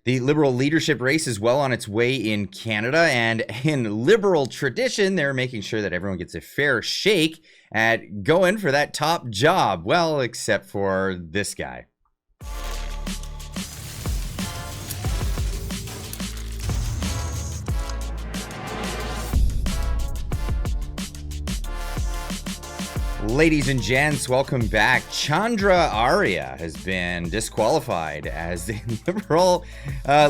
The Liberal leadership race is well on its way in Canada, and in Liberal tradition, they're making sure that everyone gets a fair shake at going for that top job. Well, except for this guy. Ladies and gents, welcome back. Chandra Arya has been disqualified as the Liberal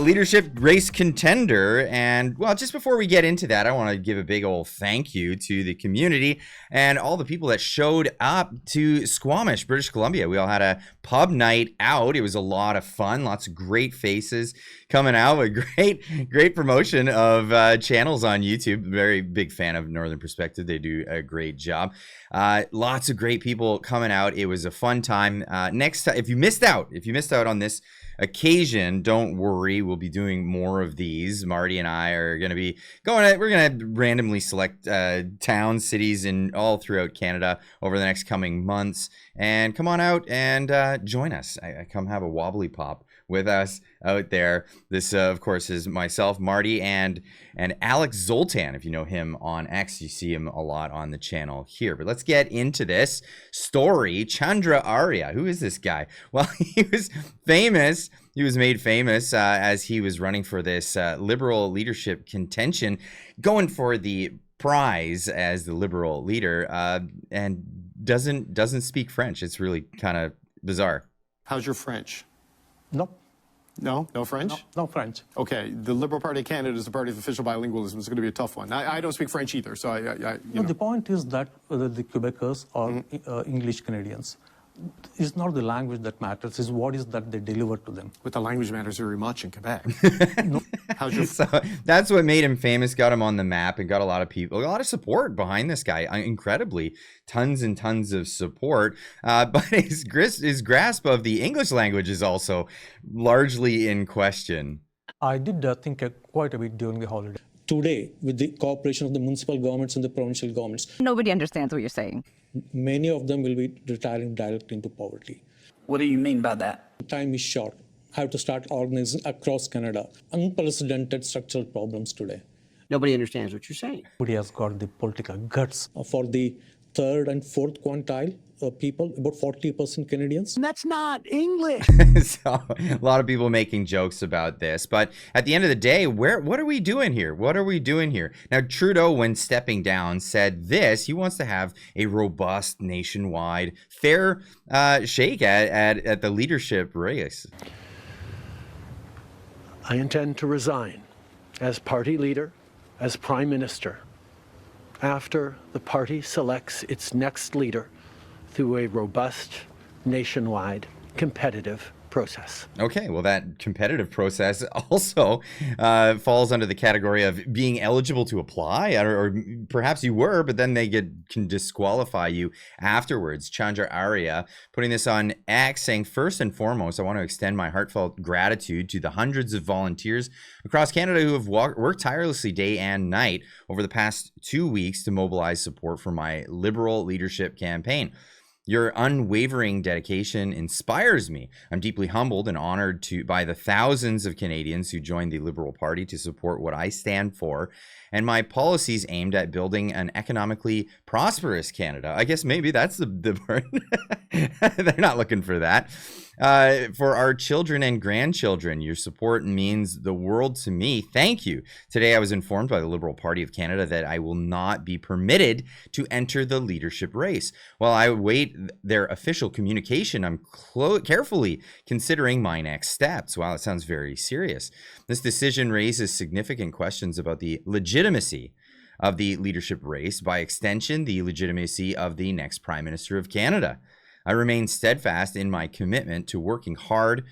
leadership race contender. And, well, just before we get into that, I want to give a big old thank you to the community and all the people that showed up to Squamish, British Columbia. We all had a pub night out. It was a lot of fun, lots of great faces coming out. A great promotion of channels on YouTube. Very big fan of Northern Perspective. They do a great job. Lots of great people coming out. It was a fun time. Next time, if you missed out on this occasion, don't worry. We'll be doing more of these. Marty and I are going to be we're going to randomly select towns, cities, and all throughout Canada over the next coming months. And come on out and join us. I come have a wobbly pop with us out there. This, of course, is myself, Marty, and Alex Zoltan. If you know him on X, you see him a lot on the channel here. But let's get into this story. Chandra Arya. Who is this guy? Well, he was famous. He was made famous as he was running for this Liberal leadership contention, going for the prize as the Liberal leader, and doesn't speak French. It's really kind of bizarre. How's your French? No. No French? No French. Okay, the Liberal Party of Canada is the party of official bilingualism. It's going to be a tough one. I don't speak French either, so you know. The point is that whether the Quebecers or English Canadians, it's not the language that matters, it's what is that they deliver to them. But the language matters very much in Quebec. No. How's your... So that's what made him famous, got him on the map, and got a lot of people, a lot of support behind this guy. Incredibly, tons and tons of support. But his grasp of the English language is also largely in question. I did think quite a bit during the holiday. Today, with the cooperation of the municipal governments and the provincial governments, nobody understands what you're saying. Many of them will be retiring directly into poverty. What do you mean by that? Time is short. Have to start organizing across Canada. Unprecedented structural problems today. Nobody understands what you're saying. Nobody has got the political guts for the third and fourth quintile people, about 40% Canadians. That's not English. So a lot of people making jokes about this, but at the end of the day, what are we doing here? What are we doing here? Now, Trudeau, when stepping down, said this: he wants to have a robust, nationwide, fair shake at the leadership race. I intend to resign as party leader, as prime minister, after the party selects its next leader through a robust, nationwide, competitive process. Okay, well, that competitive process also falls under the category of being eligible to apply, or perhaps you were, but then they can disqualify you afterwards. Chandra Arya putting this on X, saying, first and foremost, I want to extend my heartfelt gratitude to the hundreds of volunteers across Canada who have worked tirelessly day and night over the past 2 weeks to mobilize support for my Liberal leadership campaign. Your unwavering dedication inspires me. I'm deeply humbled and honored by the thousands of Canadians who joined the Liberal Party to support what I stand for and my policies aimed at building an economically prosperous Canada. I guess maybe that's the part. They're not looking for that. For our children and grandchildren, your support means the world to me. Thank you. Today, I was informed by the Liberal Party of Canada that I will not be permitted to enter the leadership race. While I await their official communication, I'm carefully considering my next steps. Wow, that sounds very serious. This decision raises significant questions about the legitimacy of the leadership race, by extension, the legitimacy of the next Prime Minister of Canada. I remain steadfast in my commitment to working hard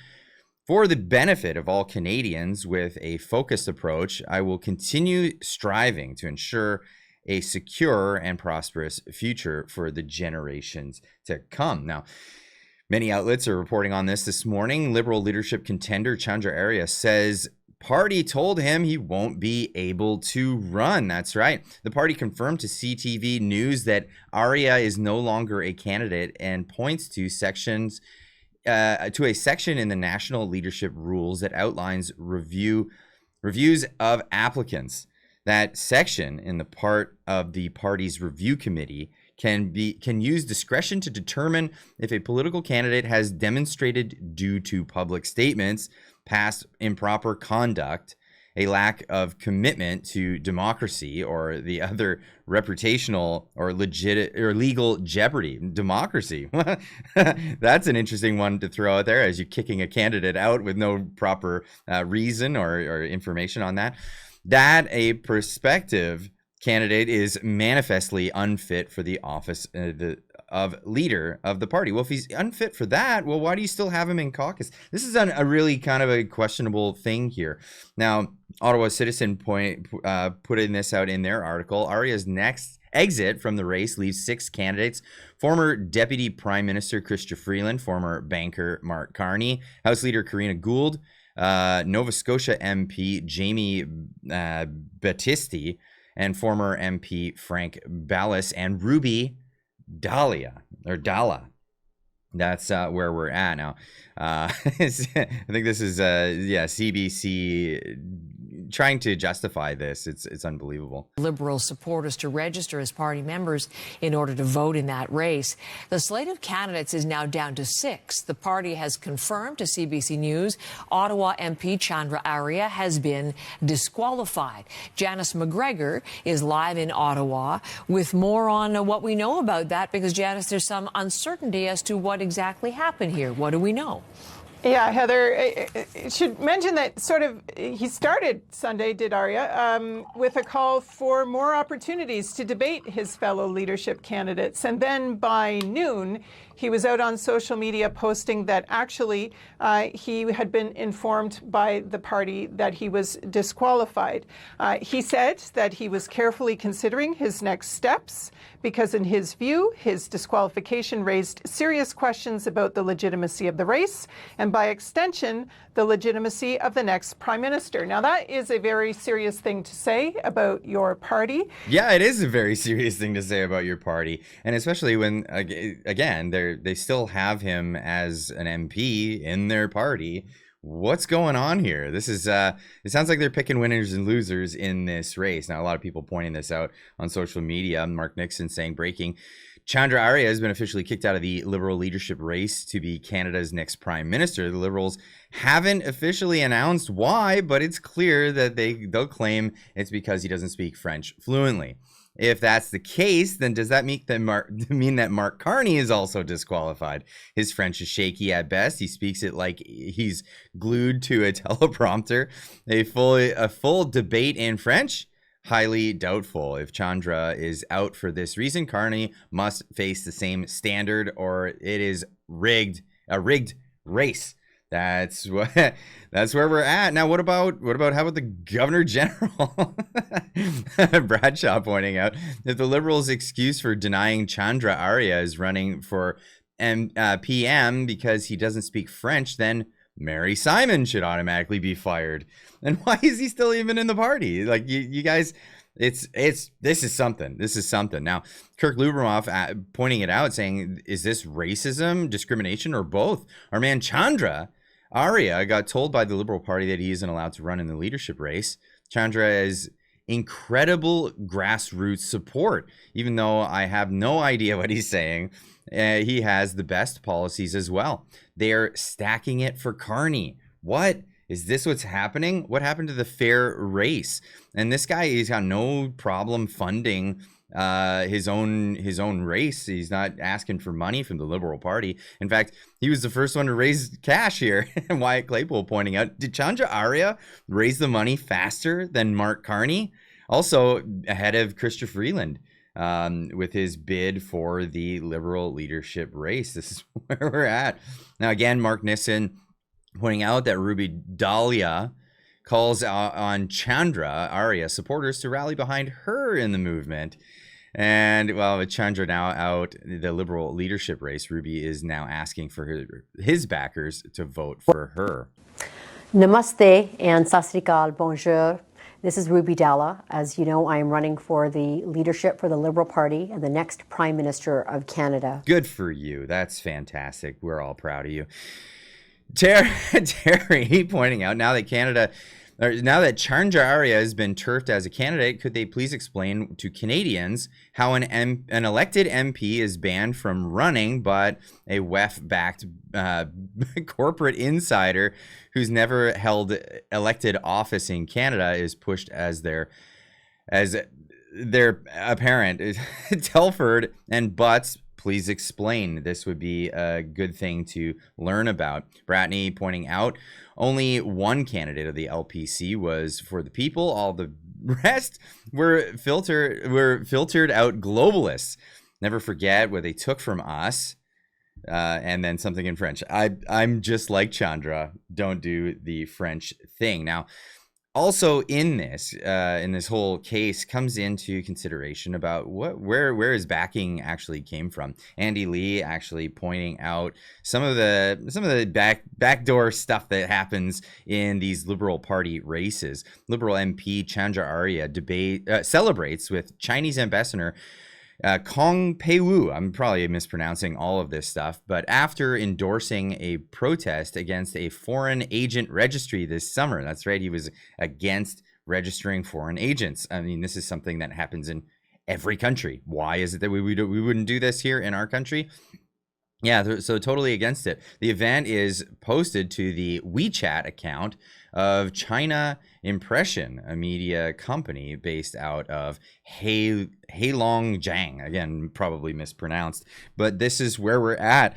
for the benefit of all Canadians with a focused approach. I will continue striving to ensure a secure and prosperous future for the generations to come. Now, many outlets are reporting on this morning. Liberal leadership contender Chandra Arya says party told him he won't be able to run. That's right. The party confirmed to CTV News that Arya is no longer a candidate and points to sections to a section in the national leadership rules that outlines reviews of applicants. That section in the part of the party's review committee can use discretion to determine if a political candidate has demonstrated, due to public statements, past improper conduct, a lack of commitment to democracy, or the other reputational or legal jeopardy. Democracy. That's an interesting one to throw out there, as you're kicking a candidate out with no proper reason or information on that. That a prospective candidate is manifestly unfit for the office of leader of the party. Well, if he's unfit for that, well, why do you still have him in caucus? This is a really kind of a questionable thing here. Now, Ottawa Citizen putting this out in their article. Arya's next exit from the race leaves 6 candidates: former Deputy Prime Minister Chrystia Freeland, former banker Mark Carney, House Leader Karina Gould, Nova Scotia MP Jamie Battisti, and former MP Frank Ballas, and Ruby Dalla. That's where we're at now. I think this is CBC trying to justify this. It's unbelievable. Liberal supporters to register as party members in order to vote in that race. The slate of candidates is now down to 6. The party has confirmed to CBC News Ottawa MP Chandra Arya has been disqualified. Janice McGregor is live in Ottawa with more on what we know about that, because Janice, there's some uncertainty as to what exactly happened here. What do we know? Yeah, Heather, I should mention that he started Sunday, did Arya, with a call for more opportunities to debate his fellow leadership candidates. And then by noon, he was out on social media posting that actually he had been informed by the party that he was disqualified. He said that he was carefully considering his next steps because, in his view, his disqualification raised serious questions about the legitimacy of the race and, by extension, the legitimacy of the next prime minister. Now, that is a very serious thing to say about your party. Yeah, it is a very serious thing to say about your party, and especially when, again, they still have him as an MP in their party. What's going on here? This is it sounds like they're picking winners and losers in this race. Now, a lot of people pointing this out on social media. Mark Nixon saying, breaking: Chandra Arya has been officially kicked out of the Liberal leadership race to be Canada's next prime minister. The Liberals haven't officially announced why, but it's clear that they'll claim it's because he doesn't speak French fluently. If that's the case, then does that mean that Mark Carney is also disqualified? His French is shaky at best. He speaks it like he's glued to a teleprompter. A full debate in French? Highly doubtful. If Chandra is out for this reason, Carney must face the same standard, or it is a rigged race. That's where we're at now. What about how about the Governor General? Bradshaw pointing out that the Liberals' excuse for denying Chandra Arya is running for PM because he doesn't speak French, then Mary Simon should automatically be fired. And why is he still even in the party? Like, you guys, this is something. This is something. Now, Kirk Lubermoff pointing it out, saying, is this racism, discrimination, or both? Our man Chandra Arya got told by the Liberal Party that he isn't allowed to run in the leadership race. Chandra is incredible grassroots support. Even though I have no idea what he's saying, he has the best policies as well. They're stacking it for Carney. What? Is this what's happening? What happened to the fair race? And this guy, he's got no problem funding his own race. He's not asking for money from the Liberal Party. In fact, he was the first one to raise cash here. And Wyatt Claypool pointing out, did Chandra Arya raise the money faster than Mark Carney? Also ahead of Chrystia Freeland with his bid for the Liberal leadership race. This is where we're at. Now, again, Mark Nixon pointing out that Ruby Dahlia calls on Chandra Arya supporters to rally behind her in the movement. And, well, with Chandra now out the Liberal leadership race, Ruby is now asking for his backers to vote for her. Namaste and Sat Sri Akal, bonjour. This is Ruby Dalla. As you know, I am running for the leadership for the Liberal Party and the next Prime Minister of Canada. Good for you. That's fantastic. We're all proud of you. Terry pointing out now that Chandra Arya has been turfed as a candidate, could they please explain to Canadians how an elected MP is banned from running, but a WEF-backed corporate insider who's never held elected office in Canada is pushed as their apparent? Telford and Butts, please explain. This would be a good thing to learn about. Bratney pointing out only one candidate of the LPC was for the people. All the rest were filtered out globalists. Never forget what they took from us. And then something in French. I'm just like Chandra. Don't do the French thing. Now, also in this whole case comes into consideration about where his backing actually came from. Andy Lee actually pointing out some of the backdoor stuff that happens in these Liberal Party races. Liberal MP Chandra Arya celebrates with Chinese ambassador Kong Pei-Wu. I'm probably mispronouncing all of this stuff, but after endorsing a protest against a foreign agent registry this summer. That's right, he was against registering foreign agents. I mean, this is something that happens in every country. Why is it that we wouldn't do this here in our country? Yeah, so totally against it. The event is posted to the WeChat account of China Impression, a media company based out of Heilongjiang. Again, probably mispronounced, but this is where we're at.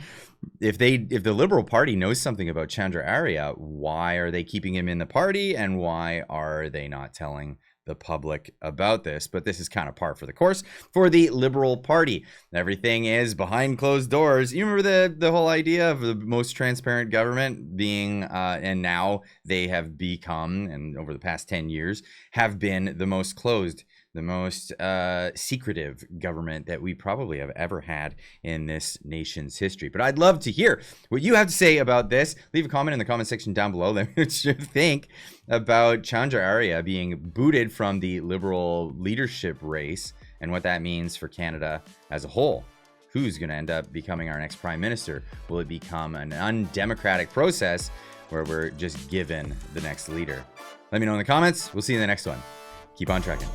If the Liberal Party knows something about Chandra Arya, why are they keeping him in the party, and why are they not telling the public about this? But this is kind of par for the course for the Liberal Party. Everything is behind closed doors. You remember the whole idea of the most transparent government being, and now they have become, and over the past 10 years, have been the most closed, the most secretive government that we probably have ever had in this nation's history. But I'd love to hear what you have to say about this. Leave a comment in the comment section down below. Let me know what you think about Chandra Arya being booted from the Liberal leadership race and what that means for Canada as a whole. Who's going to end up becoming our next prime minister? Will it become an undemocratic process where we're just given the next leader? Let me know in the comments. We'll see you in the next one. Keep on trekking.